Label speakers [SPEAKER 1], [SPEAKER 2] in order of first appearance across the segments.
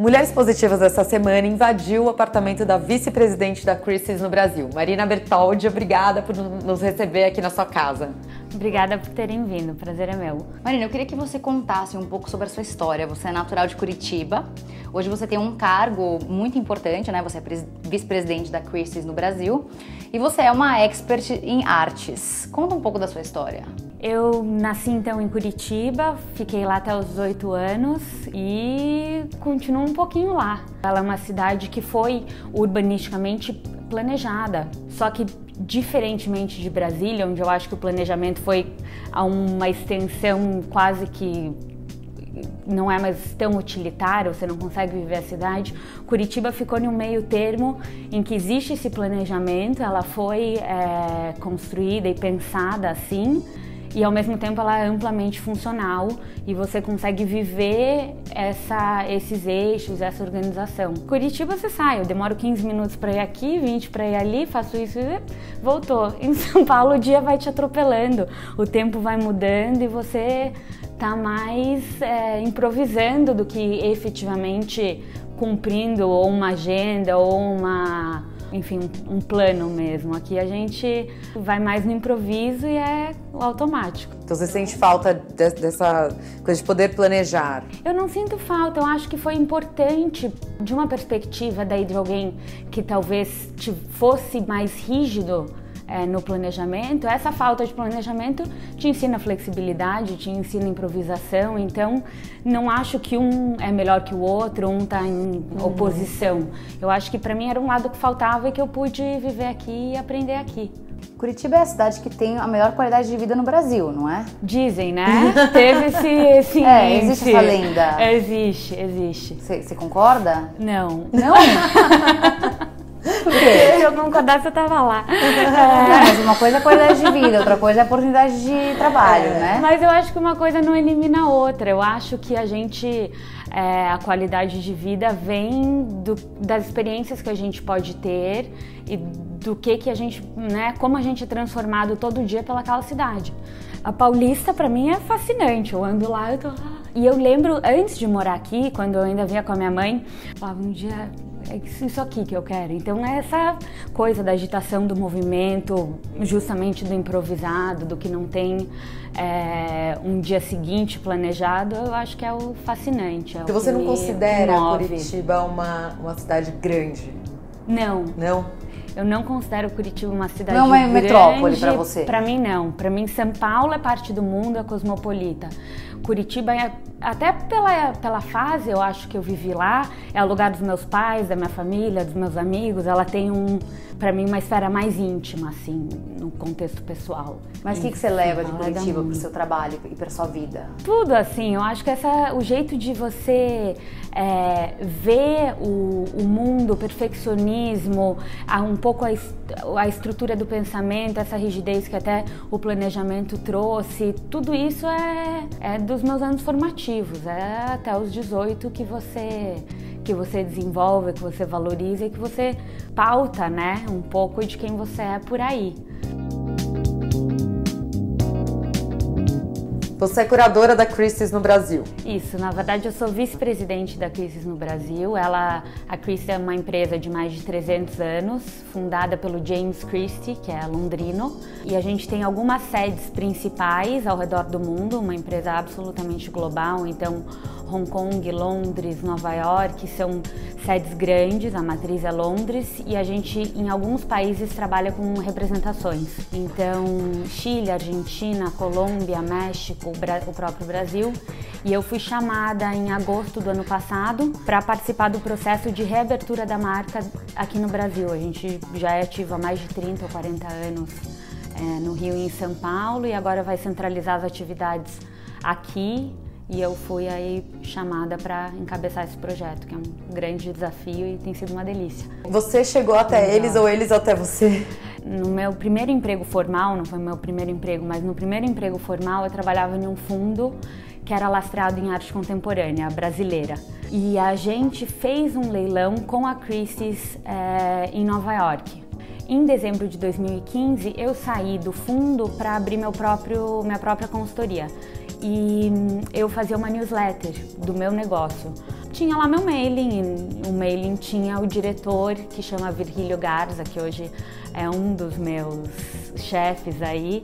[SPEAKER 1] Mulheres Positivas essa semana invadiu o apartamento da vice-presidente da Christie's no Brasil. Marina Bertoldi, obrigada por nos receber aqui na sua casa.
[SPEAKER 2] Obrigada por terem vindo, o prazer é meu.
[SPEAKER 3] Marina, eu queria que você contasse um pouco sobre a sua história. Você é natural de Curitiba, hoje você tem um cargo muito importante, né? Você é vice-presidente da Christie's no Brasil e você é uma expert em artes. Conta um pouco da sua história.
[SPEAKER 2] Eu nasci então em Curitiba, fiquei lá até os 18 anos e continuo um pouquinho lá. Ela é uma cidade que foi urbanisticamente planejada, só que diferentemente de Brasília, onde eu acho que o planejamento foi a uma extensão quase que não é mais tão utilitário, você não consegue viver a cidade. Curitiba ficou em um meio termo em que existe esse planejamento, ela foi construída e pensada assim, e ao mesmo tempo ela é amplamente funcional e você consegue viver esses eixos, essa organização. Curitiba você sai, eu demoro 15 minutos para ir aqui, 20 para ir ali, faço isso e voltou. Em São Paulo o dia vai te atropelando, o tempo vai mudando e você tá mais improvisando do que efetivamente cumprindo ou uma agenda ou um plano mesmo. Aqui a gente vai mais no improviso e é o automático.
[SPEAKER 1] Então você sente falta dessa coisa de poder planejar?
[SPEAKER 2] Eu não sinto falta, eu acho que foi importante de uma perspectiva daí de alguém que talvez fosse mais rígido no planejamento. Essa falta de planejamento te ensina flexibilidade, te ensina improvisação, então não acho que um é melhor que o outro, um está em oposição. Eu acho que para mim era um lado que faltava e que eu pude viver aqui e aprender aqui.
[SPEAKER 3] Curitiba é a cidade que tem a melhor qualidade de vida no Brasil, não é?
[SPEAKER 2] Dizem, né? Teve esse
[SPEAKER 3] existe essa lenda.
[SPEAKER 2] Existe.
[SPEAKER 3] Você concorda?
[SPEAKER 2] Não.
[SPEAKER 3] Não? Por quê?
[SPEAKER 2] Se eu concordasse, eu tava lá.
[SPEAKER 3] Mas uma coisa é qualidade de vida, outra coisa é a oportunidade de trabalho, né?
[SPEAKER 2] Mas eu acho que uma coisa não elimina a outra. Eu acho que a qualidade de vida vem das experiências que a gente pode ter e do que a gente, né, como a gente é transformado todo dia pelaquela cidade. A Paulista, pra mim, é fascinante. Eu ando lá, eu tô lá. E eu lembro, antes de morar aqui, quando eu ainda vinha com a minha mãe, eu falava, um dia é isso aqui que eu quero. Então, essa coisa da agitação do movimento, justamente do improvisado, do que não tem um dia seguinte planejado, eu acho que é o fascinante.
[SPEAKER 1] Porque você não considera Curitiba uma cidade grande?
[SPEAKER 2] Não.
[SPEAKER 1] Não?
[SPEAKER 2] Eu não considero Curitiba uma cidade
[SPEAKER 3] grande. Não é uma
[SPEAKER 2] grande,
[SPEAKER 3] metrópole pra você?
[SPEAKER 2] Pra mim, não. Pra mim, São Paulo é parte do mundo, é cosmopolita. Curitiba, até pela fase, eu acho que eu vivi lá, é o lugar dos meus pais, da minha família, dos meus amigos. Ela tem, pra mim, uma esfera mais íntima, assim, no contexto pessoal.
[SPEAKER 3] Mas o que você leva de Curitiba pro seu trabalho e pra sua vida?
[SPEAKER 2] Tudo, assim. Eu acho que o jeito de você ver o mundo, o perfeccionismo, um pouco a estrutura do pensamento, essa rigidez que até o planejamento trouxe, tudo isso é dos meus anos formativos, é até os 18 que você desenvolve, que você valoriza e que você pauta, né, um pouco de quem você é por aí.
[SPEAKER 1] Você é curadora da Christie's no Brasil.
[SPEAKER 2] Isso, na verdade eu sou vice-presidente da Christie's no Brasil. A Christie's é uma empresa de mais de 300 anos, fundada pelo James Christie, que é londrino. E a gente tem algumas sedes principais ao redor do mundo, uma empresa absolutamente global. Então, Hong Kong, Londres, Nova York são sedes grandes, a matriz é Londres. E a gente, em alguns países, trabalha com representações. Então, Chile, Argentina, Colômbia, México, o próprio Brasil, e eu fui chamada em agosto do ano passado para participar do processo de reabertura da marca aqui no Brasil. A gente já é ativo há mais de 30 ou 40 anos no Rio e em São Paulo e agora vai centralizar as atividades aqui e eu fui aí chamada para encabeçar esse projeto, que é um grande desafio e tem sido uma delícia.
[SPEAKER 1] Você chegou até eles ou eles até você?
[SPEAKER 2] No meu primeiro emprego formal, não foi meu primeiro emprego, mas no primeiro emprego formal eu trabalhava em um fundo que era lastreado em arte contemporânea brasileira. E a gente fez um leilão com a Christie's em Nova York. Em dezembro de 2015, eu saí do fundo para abrir minha própria consultoria. E eu fazia uma newsletter do meu negócio. tinha lá meu mailing. O mailing tinha o diretor, que chama Virgílio Garza, que hoje é um dos meus chefes aí.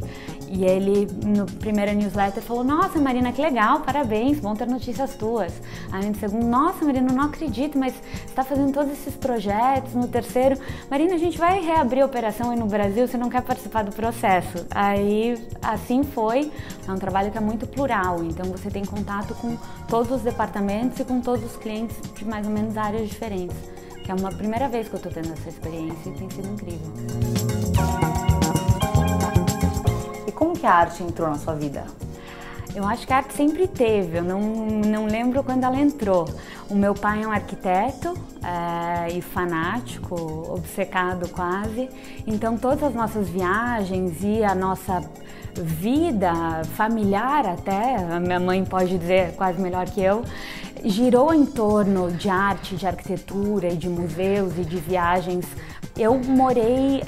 [SPEAKER 2] E ele, no primeiro newsletter, falou: nossa, Marina, que legal, parabéns, bom ter notícias tuas. Aí no segundo: nossa, Marina, não acredito, mas você está fazendo todos esses projetos. No terceiro: Marina, a gente vai reabrir a operação aí no Brasil, você não quer participar do processo? Aí, assim foi. É um trabalho que é muito plural, então você tem contato com todos os departamentos e com todos os clientes de mais ou menos áreas diferentes. Que é uma primeira vez que eu estou tendo essa experiência e tem sido incrível.
[SPEAKER 3] Como que a arte entrou na sua vida?
[SPEAKER 2] Eu acho que a arte sempre teve, eu não lembro quando ela entrou. O meu pai é um arquiteto e fanático, obcecado quase, então todas as nossas viagens e a nossa vida familiar até, a minha mãe pode dizer quase melhor que eu, girou em torno de arte, de arquitetura e de museus e de viagens. Eu morei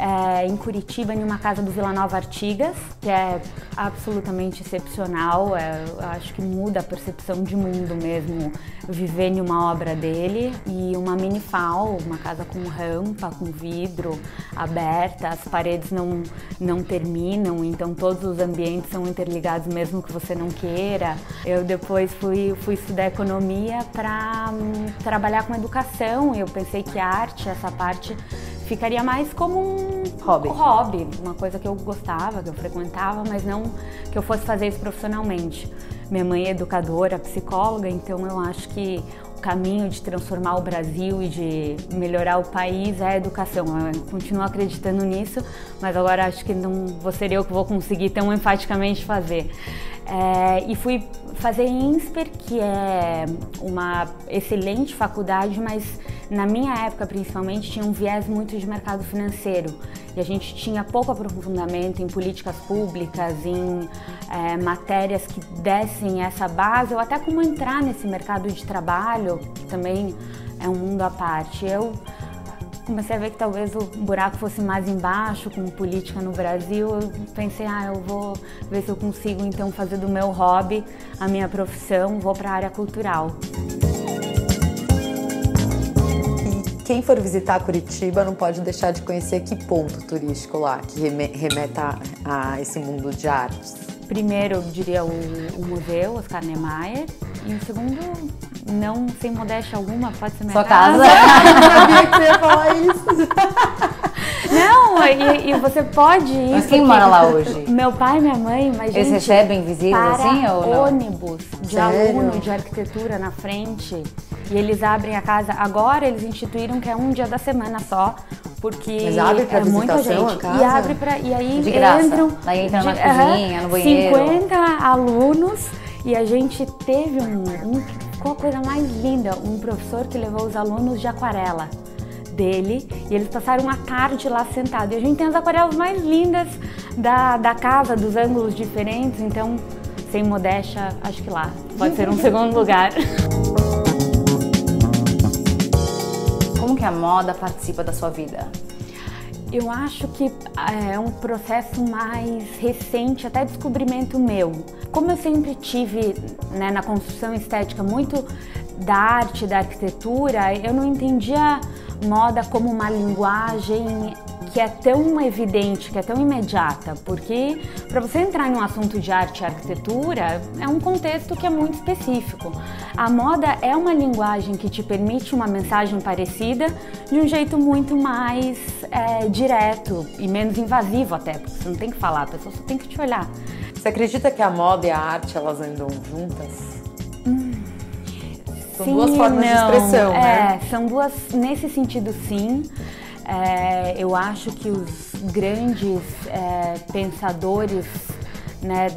[SPEAKER 2] em Curitiba, em uma casa do Vila Nova Artigas, que é absolutamente excepcional. Eu acho que muda a percepção de mundo mesmo, viver em uma obra dele. E uma minifal, uma casa com rampa, com vidro aberta, as paredes não terminam, então todos os ambientes são interligados mesmo que você não queira. Eu depois fui estudar economia para trabalhar com educação. Eu pensei que a arte, essa parte, ficaria mais como um hobby, uma coisa que eu gostava, que eu frequentava, mas não que eu fosse fazer isso profissionalmente. Minha mãe é educadora, psicóloga, então eu acho que o caminho de transformar o Brasil e de melhorar o país é a educação. Eu continuo acreditando nisso, mas agora acho que não vou ser eu que vou conseguir tão enfaticamente fazer. E fui fazer INSPER, que é uma excelente faculdade, mas na minha época principalmente tinha um viés muito de mercado financeiro e a gente tinha pouco aprofundamento em políticas públicas, em matérias que dessem essa base ou até como entrar nesse mercado de trabalho, que também é um mundo à parte. Eu comecei a ver que talvez o buraco fosse mais embaixo com política no Brasil. Eu pensei, eu vou ver se eu consigo então fazer do meu hobby a minha profissão, vou para a área cultural.
[SPEAKER 1] E quem for visitar Curitiba não pode deixar de conhecer que ponto turístico lá, que remeta a esse mundo de artes.
[SPEAKER 2] Primeiro, eu diria o museu Oscar Niemeyer, e o segundo, não sem modéstia alguma, pode ser minha
[SPEAKER 3] sua casa.
[SPEAKER 1] Eu sabia que você ia falar isso.
[SPEAKER 2] Não, e você pode ir.
[SPEAKER 3] Mas quem mora lá hoje?
[SPEAKER 2] Meu pai e minha mãe, mas
[SPEAKER 3] eles recebem visitas assim ou não?
[SPEAKER 2] Ônibus de aluno de arquitetura na frente, e eles abrem a casa. Agora eles instituíram que é um dia da semana só, porque
[SPEAKER 1] mas abre pra
[SPEAKER 2] muita gente.
[SPEAKER 1] A casa?
[SPEAKER 2] E abre e aí
[SPEAKER 3] de graça.
[SPEAKER 2] entram.
[SPEAKER 3] Aí entra na cozinha, no banheiro.
[SPEAKER 2] 50 alunos, e a gente teve qual a coisa mais linda, um professor que levou os alunos de aquarela dele, e eles passaram uma tarde lá sentados. E a gente tem as aquarelas mais lindas da casa, dos ângulos diferentes, então, sem modéstia, acho que lá pode ser um segundo lugar.
[SPEAKER 3] Como que a moda participa da sua vida?
[SPEAKER 2] Eu acho que é um processo mais recente, até descobrimento meu. Como eu sempre tive, na construção estética muito da arte, da arquitetura, eu não entendia moda como uma linguagem que é tão evidente, que é tão imediata, porque para você entrar em um assunto de arte e arquitetura é um contexto que é muito específico. A moda é uma linguagem que te permite uma mensagem parecida de um jeito muito mais direto e menos invasivo até, porque você não tem que falar, a pessoa só tem que te olhar.
[SPEAKER 1] Você acredita que a moda e a arte elas andam juntas? São
[SPEAKER 2] sim,
[SPEAKER 1] duas formas de expressão, né?
[SPEAKER 2] São duas, nesse sentido sim. Eu acho que os grandes pensadores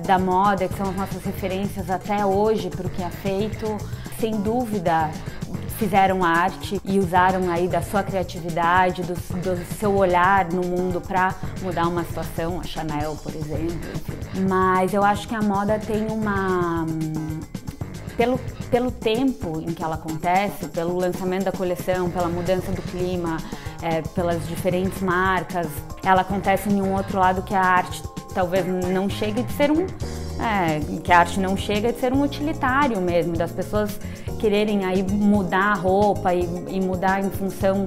[SPEAKER 2] da moda, que são as nossas referências até hoje para o que é feito, sem dúvida fizeram arte e usaram aí da sua criatividade, do seu olhar no mundo para mudar uma situação, a Chanel, por exemplo. Mas eu acho que a moda tem uma... Pelo tempo em que ela acontece, pelo lançamento da coleção, pela mudança do clima, pelas diferentes marcas, ela acontece em um outro lado que a arte talvez não chegue de ser que a arte não chega de ser um utilitário mesmo, das pessoas quererem aí mudar a roupa e mudar em função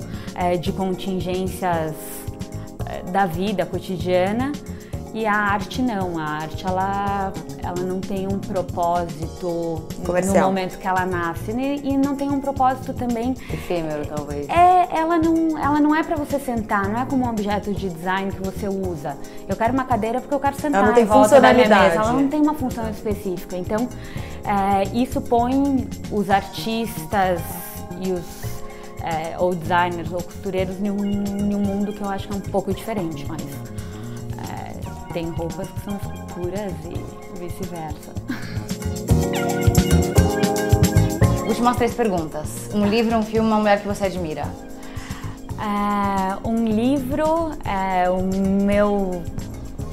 [SPEAKER 2] de contingências da vida cotidiana. E a arte não, a arte ela não tem um propósito
[SPEAKER 1] comercial
[SPEAKER 2] no momento que ela nasce e não tem um propósito também
[SPEAKER 3] efêmero, talvez.
[SPEAKER 2] Ela não é para você sentar, não é como um objeto de design que você usa. Eu quero uma cadeira porque eu quero sentar
[SPEAKER 1] ela não tem
[SPEAKER 2] em volta da minha mesa, ela
[SPEAKER 1] funcionalidade.
[SPEAKER 2] não tem uma função específica. Então isso põe os artistas e ou designers ou costureiros em um mundo que eu acho que é um pouco diferente, mas tem roupas que são esculturas e vice-versa.
[SPEAKER 3] Últimas 3 perguntas. Um livro, um filme, uma mulher que você admira?
[SPEAKER 2] Um livro, o meu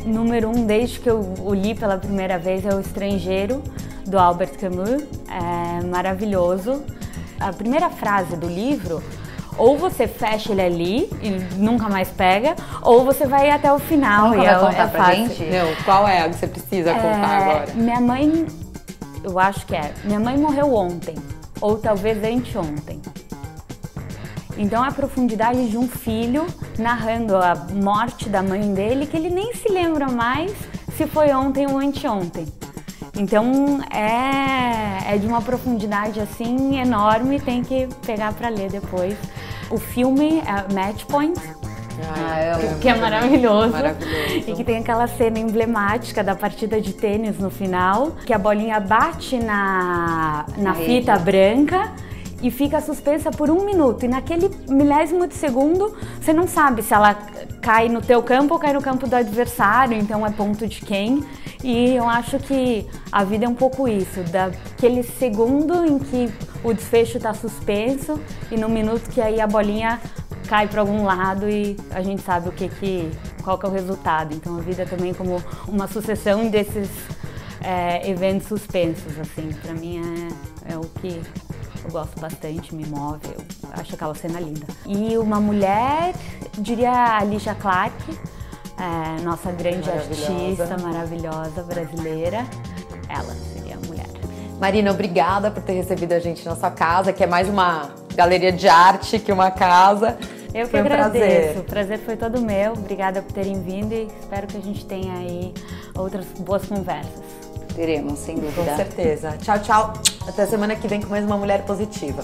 [SPEAKER 2] número 1 desde que eu o li pela primeira vez é O Estrangeiro, do Albert Camus. É maravilhoso. A primeira frase do livro, ou você fecha ele ali e nunca mais pega, ou você vai até o final.
[SPEAKER 3] Nunca vai contar pra gente?
[SPEAKER 1] Não, qual é a que você precisa contar agora?
[SPEAKER 2] Minha mãe, eu acho que minha mãe morreu ontem, ou talvez anteontem. Então a profundidade de um filho narrando a morte da mãe dele, que ele nem se lembra mais se foi ontem ou anteontem. Então é de uma profundidade assim enorme, tem que pegar para ler depois. O filme é Match Point, que é maravilhoso, e que tem aquela cena emblemática da partida de tênis no final, que a bolinha bate na fita branca e fica suspensa por 1 minuto, e naquele milésimo de segundo você não sabe se ela cai no teu campo ou cai no campo do adversário, então é ponto de quem. E eu acho que a vida é um pouco isso, daquele segundo em que o desfecho está suspenso e no minuto que aí a bolinha cai para algum lado e a gente sabe qual que é o resultado. Então a vida também como uma sucessão desses eventos suspensos, assim, para mim é o que eu gosto bastante, me move, eu acho aquela cena linda. E uma mulher, diria a Alicia Clark, nossa grande artista maravilhosa brasileira, ela seria a mulher.
[SPEAKER 1] Marina, obrigada por ter recebido a gente na sua casa, que é mais uma galeria de arte que uma casa.
[SPEAKER 2] Eu que agradeço, o prazer foi todo meu, obrigada por terem vindo e espero que a gente tenha aí outras boas conversas.
[SPEAKER 3] Teremos, sem dúvida.
[SPEAKER 1] Com certeza. Tchau, tchau. Até semana que vem com mais uma Mulher Positiva.